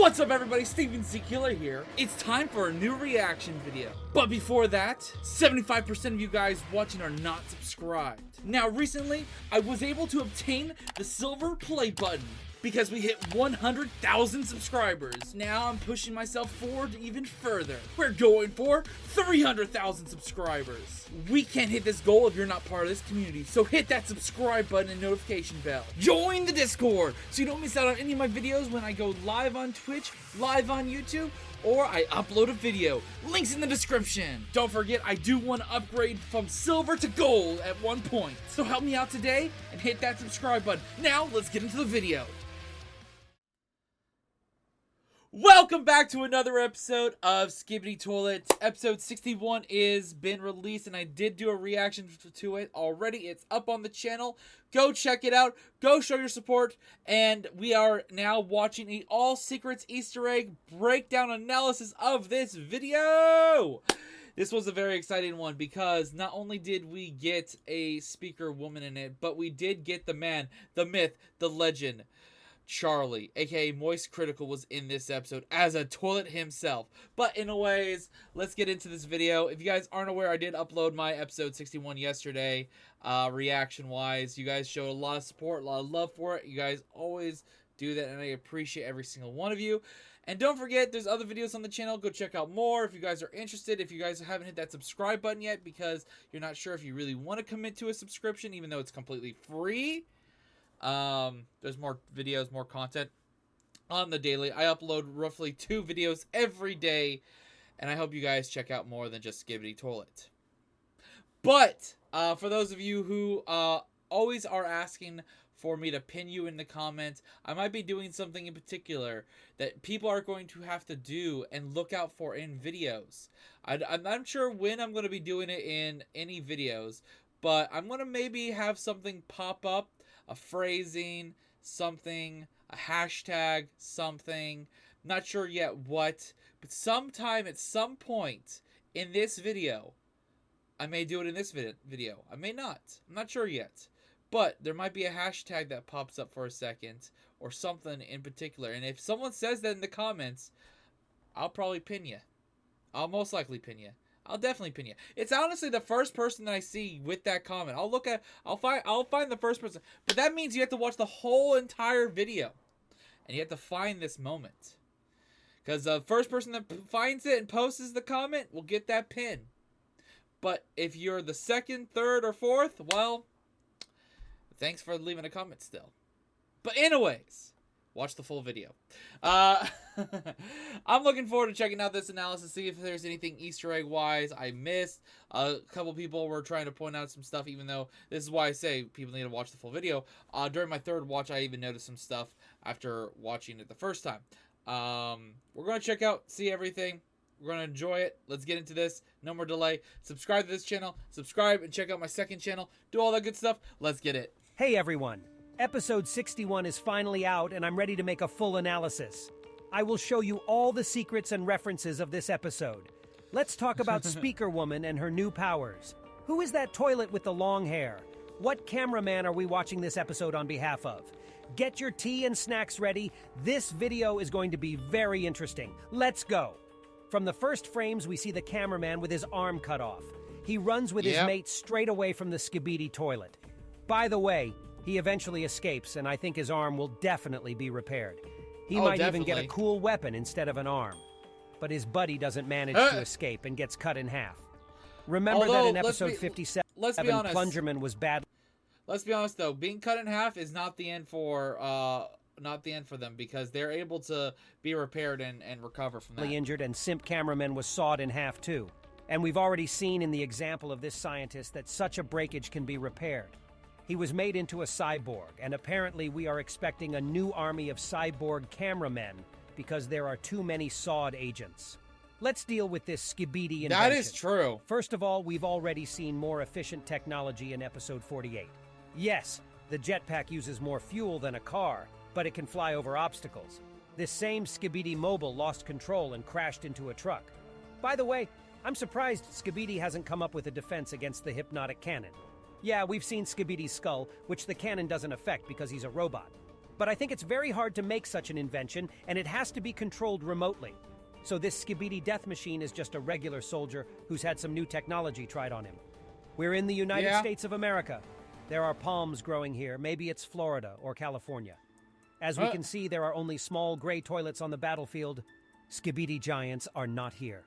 What's up everybody, Steven Z Killer here. It's time for a new reaction video. But before that, 75% of you guys watching are not subscribed. Now recently, I was able to obtain the silver play button because we hit 100,000 subscribers. Now I'm pushing myself forward even further. We're going for 300,000 subscribers. We can't hit this goal if you're not part of this community, so hit that subscribe button and notification bell. Join the Discord so you don't miss out on any of my videos when I go live on Twitch, live on YouTube, or I upload a video. Links in the description. Don't forget, I do want to upgrade from silver to gold at one point. So help me out today and hit that subscribe button. Now, let's get into the video. Welcome back to another episode of Skibidi Toilet. Episode 61 is been released and I did do a reaction to it already. It's up on the channel. Go check it out. Go show your support. And we are now watching the All Secrets Easter egg breakdown analysis of this video. This was a very exciting one because not only did we get a speaker woman in it, but we did get the man, the myth, the legend, Charlie, aka Moist Critical, was in this episode as a toilet himself. But anyways, let's get into this video. If you guys aren't aware, I did upload my episode 61 yesterday, reaction wise. You guys showed a lot of support, a lot of love for it. You guys always do that, and I appreciate every single one of you. And don't forget, there's other videos on the channel. Go check out more if you guys are interested. If you guys haven't hit that subscribe button yet because you're not sure if you really want to commit to a subscription, even though it's completely free. There's more videos, more content on the daily. I upload roughly 2 videos every day, and I hope you guys check out more than just Skibidi Toilet. But for those of you who always are asking for me to pin you in the comments, I might be doing something in particular that people are going to have to do and look out for in videos. I'm not sure when I'm going to be doing it in any videos, but I'm going to maybe have something pop up. A phrasing, something, a hashtag, something. Not sure yet what, but sometime at some point in this video, I may do it in this video. I may not. I'm not sure yet. But there might be a hashtag that pops up for a second or something in particular. And if someone says that in the comments, I'll probably pin you. I'll most likely pin you. I'll definitely pin you. It's honestly the first person that I see with that comment. I'll find the first person. But that means you have to watch the whole entire video. And you have to find this moment. Because the first person that finds it and posts the comment will get that pin. But if you're the second, third, or fourth, well, thanks for leaving a comment still. But anyways, watch the full video. I'm looking forward to checking out this analysis, see if there's anything Easter egg wise I missed. A couple people were trying to point out some stuff, even though this is why I say people need to watch the full video. During my third watch, I even noticed some stuff after watching it the first time. We're going to check out, see everything. We're going to enjoy it. Let's get into this. No more delay. Subscribe to this channel. Subscribe and check out my second channel. Do all that good stuff. Let's get it. Hey everyone. Episode 61 is finally out and I'm ready to make a full analysis. I will show you all the secrets and references of this episode. Let's talk about SPEAKERWOMAN and her new powers. Who is that toilet with the long hair? What cameraman are we watching this episode on behalf of? Get your tea and snacks ready. This video is going to be very interesting. Let's go. From the first frames, we see the cameraman with his arm cut off. He runs with his mate straight away from the Skibidi toilet. By the way, he eventually escapes, and I think his arm will definitely be repaired. He might even get a cool weapon instead of an arm. But his buddy doesn't manage to escape and gets cut in half. Remember that in episode 57, Plungerman was bad. Let's be honest though, being cut in half is not the end for them because they're able to be repaired and recover from that. Injured, and Simp Cameraman was sawed in half too. And we've already seen in the example of this scientist that such a breakage can be repaired. He was made into a cyborg, and apparently we are expecting a new army of cyborg cameramen because there are too many sawed agents. Let's deal with this Skibidi invention. That is true. First of all, we've already seen more efficient technology in episode 48. Yes, the jetpack uses more fuel than a car, but it can fly over obstacles. This same Skibidi mobile lost control and crashed into a truck. By the way, I'm surprised Skibidi hasn't come up with a defense against the hypnotic cannon. Yeah, we've seen Skibidi's skull, which the cannon doesn't affect because he's a robot. But I think it's very hard to make such an invention, and it has to be controlled remotely. So this Skibidi death machine is just a regular soldier who's had some new technology tried on him. We're in the United States of America. There are palms growing here. Maybe it's Florida or California. As we can see, there are only small gray toilets on the battlefield. Skibidi giants are not here.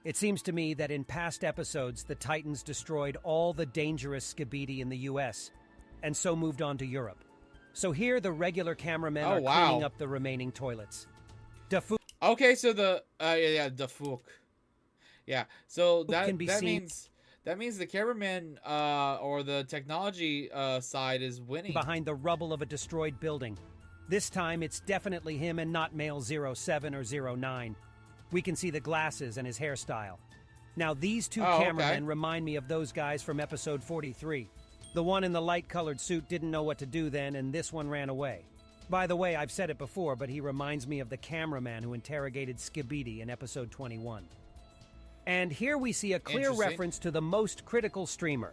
It seems to me that in past episodes, the Titans destroyed all the dangerous Skibidi in the US, and so moved on to Europe. So here, the regular cameramen are cleaning up the remaining toilets. Okay, so the Dafook. Yeah, so that means the cameraman or the technology side is winning behind the rubble of a destroyed building. This time it's definitely him and not male 07 or 09. We can see the glasses and his hairstyle. Now these two cameramen remind me of those guys from episode 43. The one in the light-colored suit didn't know what to do then, and this one ran away. By the way, I've said it before, but he reminds me of the cameraman who interrogated Skibidi in episode 21. And here we see a clear reference to the most critical streamer.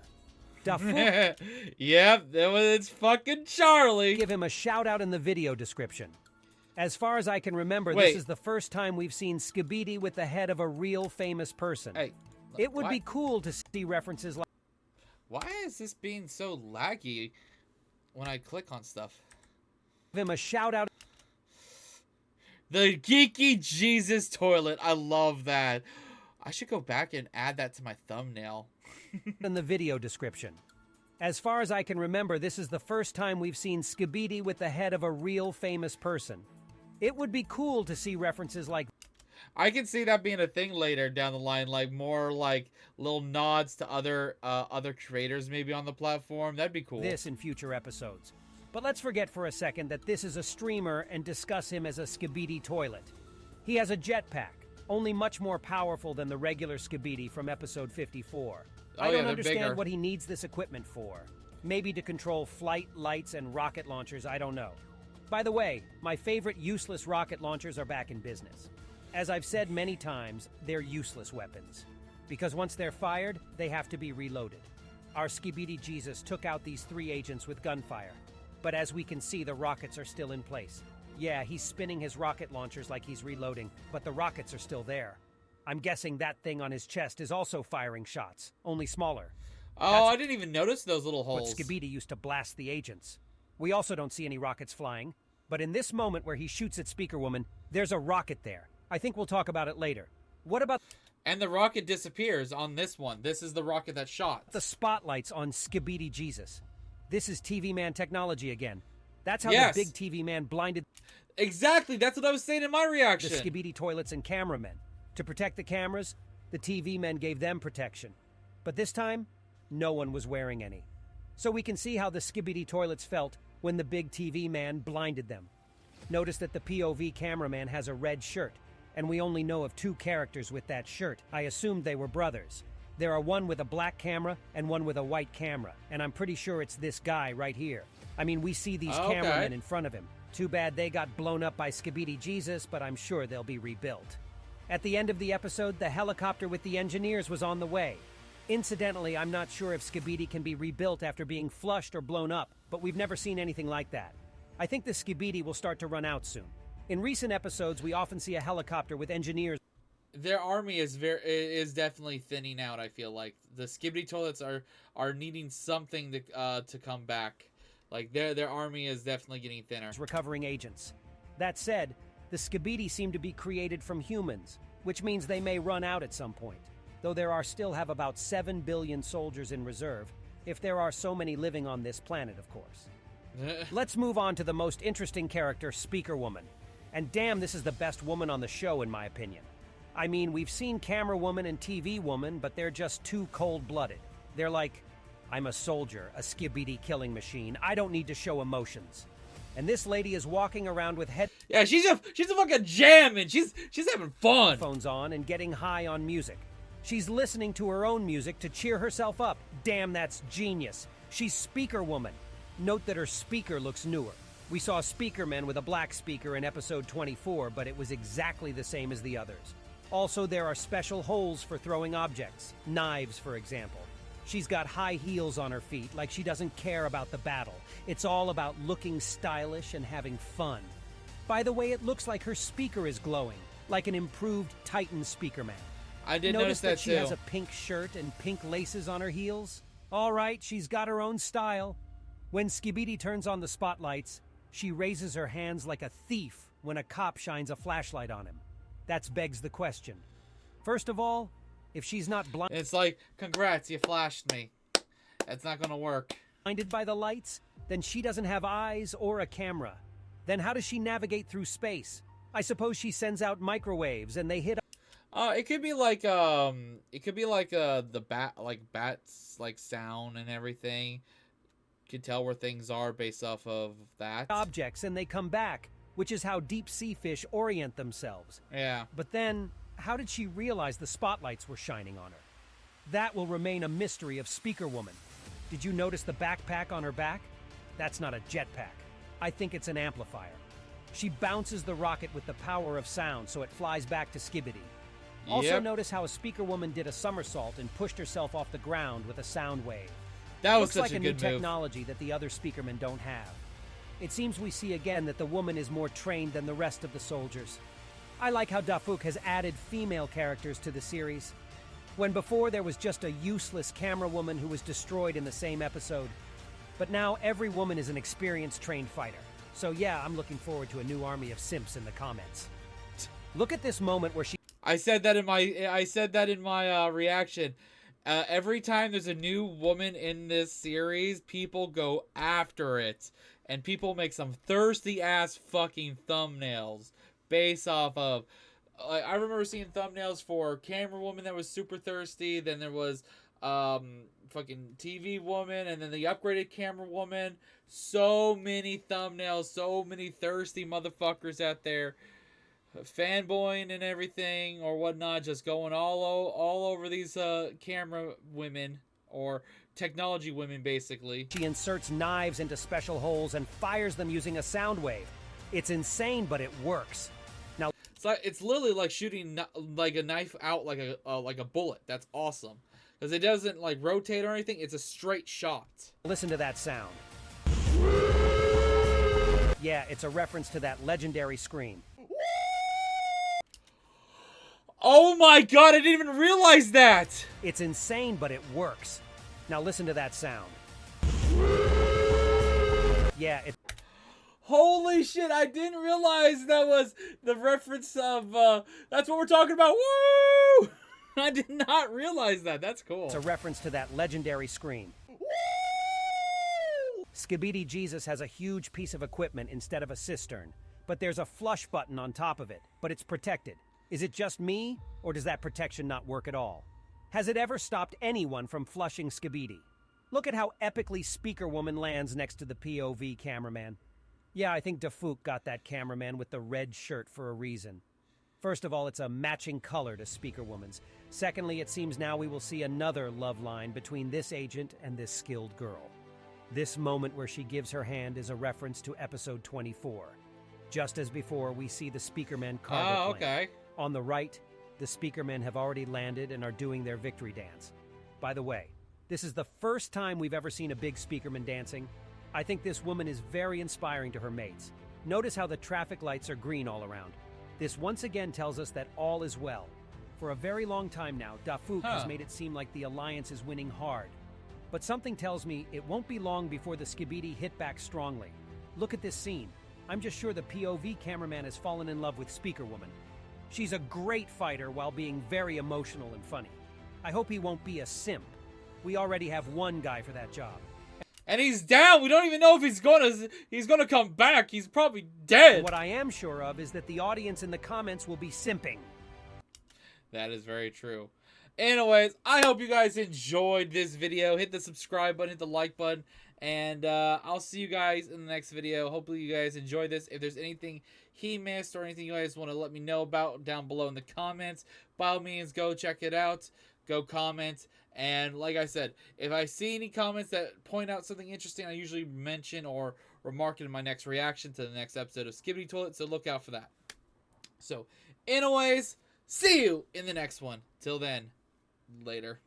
Dafook. Yep, it's fucking Charlie. Give him a shout out in the video description. As far as I can remember, this is the first time we've seen Skibidi with the head of a real famous person. Hey, it would be cool to see references like... Why is this being so laggy when I click on stuff? Give him a shout out. The Geeky Jesus toilet. I love that. I should go back and add that to my thumbnail. In the video description. As far as I can remember, this is the first time we've seen Skibidi with the head of a real famous person. It would be cool to see references like... I can see that being a thing later down the line, like more like little nods to other creators maybe on the platform. That'd be cool. This in future episodes. But let's forget for a second that this is a streamer and discuss him as a Skibidi toilet. He has a jetpack, only much more powerful than the regular Skibidi from episode 54. I don't understand what he needs this equipment for. Maybe to control flight, lights, and rocket launchers, I don't know. By the way, my favorite useless rocket launchers are back in business. As I've said many times, they're useless weapons. Because once they're fired, they have to be reloaded. Our Skibidi Jesus took out these 3 agents with gunfire. But as we can see, the rockets are still in place. Yeah, he's spinning his rocket launchers like he's reloading, but the rockets are still there. I'm guessing that thing on his chest is also firing shots, only smaller. Oh, I didn't even notice those little holes. But Skibidi used to blast the agents. We also don't see any rockets flying, but in this moment where he shoots at SpeakerWoman, there's a rocket there. I think we'll talk about it later. What about... And the rocket disappears on this one. This is the rocket that shot. The spotlights on Skibidi Jesus. This is TV Man technology again. That's how the big TV Man blinded... Exactly, that's what I was saying in my reaction. The Skibidi toilets and cameramen. To protect the cameras, the TV men gave them protection. But this time, no one was wearing any. So we can see how the Skibidi toilets felt when the big TV man blinded them. Notice that the POV cameraman has a red shirt, and we only know of 2 characters with that shirt. I assumed they were brothers. There are one with a black camera and one with a white camera, and I'm pretty sure it's this guy right here. I mean, we see these cameramen in front of him. Too bad they got blown up by Skibidi Jesus, but I'm sure they'll be rebuilt. At the end of the episode, the helicopter with the engineers was on the way. Incidentally, I'm not sure if Skibidi can be rebuilt after being flushed or blown up, but we've never seen anything like that. I think the Skibidi will start to run out soon. In recent episodes, we often see a helicopter with engineers. Their army is definitely thinning out, I feel like. The Skibidi toilets are needing something to come back. Like, their army is definitely getting thinner. Recovering agents. That said, the Skibidi seem to be created from humans, which means they may run out at some point. Though there still have about 7 billion soldiers in reserve, if there are so many living on this planet, of course. Let's move on to the most interesting character, SpeakerWoman. And damn, this is the best woman on the show, in my opinion. I mean, we've seen Camera Woman and TV Woman, but they're just too cold-blooded. They're like, I'm a soldier, a Skibidi killing machine. I don't need to show emotions. And this lady is walking around with Yeah, she's a fucking jamming. She's having fun. Headphones on and getting high on music. She's listening to her own music to cheer herself up. Damn, that's genius. She's SpeakerWoman. Note that her speaker looks newer. We saw Speakerman with a black speaker in episode 24, but it was exactly the same as the others. Also, there are special holes for throwing objects. Knives, for example. She's got high heels on her feet, like she doesn't care about the battle. It's all about looking stylish and having fun. By the way, it looks like her speaker is glowing, like an improved Titan Speakerman. I did Notice notice that she too. has a pink shirt and pink laces on her heels? All right, she's got her own style. When Skibidi turns on the spotlights, she raises her hands like a thief when a cop shines a flashlight on him. That begs the question. First of all, if she's not It's like, congrats, you flashed me. That's not gonna work. blinded by the lights, then she doesn't have eyes or a camera. Then how does she navigate through space? I suppose she sends out microwaves and they hit. It could be like the bats like sound and everything. You can tell where things are based off of that. Objects and they come back, which is how deep sea fish orient themselves. Yeah. But then, how did she realize the spotlights were shining on her? That will remain a mystery of Speaker Woman. Did you notice the backpack on her back? That's not a jetpack. I think it's an amplifier. She bounces the rocket with the power of sound so it flies back to Skibidi. Also notice how a Speaker Woman did a somersault and pushed herself off the ground with a sound wave. That was Looks such like a a good new move. technology that the other Speakermen don't have. It seems we see again that the woman is more trained than the rest of the soldiers. I like how Dafuk has added female characters to the series. When before there was just a useless camera woman who was destroyed in the same episode. But now every woman is an experienced trained fighter. So yeah, I'm looking forward to a new army of simps in the comments. Look at this moment where she... I said that in my reaction. Every time there's a new woman in this series, people go after it. And people make some thirsty ass fucking thumbnails based off of... I remember seeing thumbnails for Camera Woman that was super thirsty. Then there was fucking TV Woman. And then the upgraded Camera Woman. So many thumbnails. So many thirsty motherfuckers out there. Fanboying and everything or whatnot. Just going all over these camera women. Or technology women, basically. She inserts knives into special holes and fires them using a sound wave. It's insane, but it works. Now, It's literally like shooting like a knife out like a bullet. That's awesome. Because it doesn't like rotate or anything. It's a straight shot. listen to that sound. Yeah, it's a reference to that legendary scream. Oh my god, I didn't even realize that! It's insane, but it works. Now listen to that sound. Yeah, it... Holy shit, I didn't realize that was the reference of, that's what we're talking about. Woo! I did not realize that. That's cool. It's a reference to that legendary scream. Skibidi Jesus has a huge piece of equipment instead of a cistern, but there's a flush button on top of it, but it's protected. Is it just me, or does that protection not work at all? Has it ever stopped anyone from flushing Skibidi? Look at how epically Speaker Woman lands next to the POV cameraman. Yeah, I think Dafuk got that cameraman with the red shirt for a reason. First of all, it's a matching color to Speaker Woman's. Secondly, it seems now we will see another love line between this agent and this skilled girl. This moment where she gives her hand is a reference to episode 24. Just as before, we see the Speakermen cargo plane. Okay. On the right, the Speakermen have already landed and are doing their victory dance. By the way, this is the first time we've ever seen a big Speakerman dancing. I think this woman is very inspiring to her mates. Notice how the traffic lights are green all around. This once again tells us that all is well. For a very long time now, Dafuk has made it seem like the Alliance is winning hard. But something tells me it won't be long before the Skibidi hit back strongly. Look at this scene. I'm just sure the POV cameraman has fallen in love with Speaker Woman. She's a great fighter while being very emotional and funny. I hope he won't be a simp. We already have one guy for that job. And he's down. We don't even know if he's gonna come back. He's probably dead. What I am sure of is that the audience in the comments will be simping. That is very true. Anyways, I hope you guys enjoyed this video. Hit the subscribe button, hit the like button, and I'll see you guys in the next video. Hopefully you guys enjoyed this. If there's anything he missed or anything you guys want to let me know about down below in the comments, by all means, go check it out. Go comment. And like I said, if I see any comments that point out something interesting, I usually mention or remark it in my next reaction to the next episode of Skibidi Toilet, so look out for that. So, anyways, see you in the next one. Till then, later.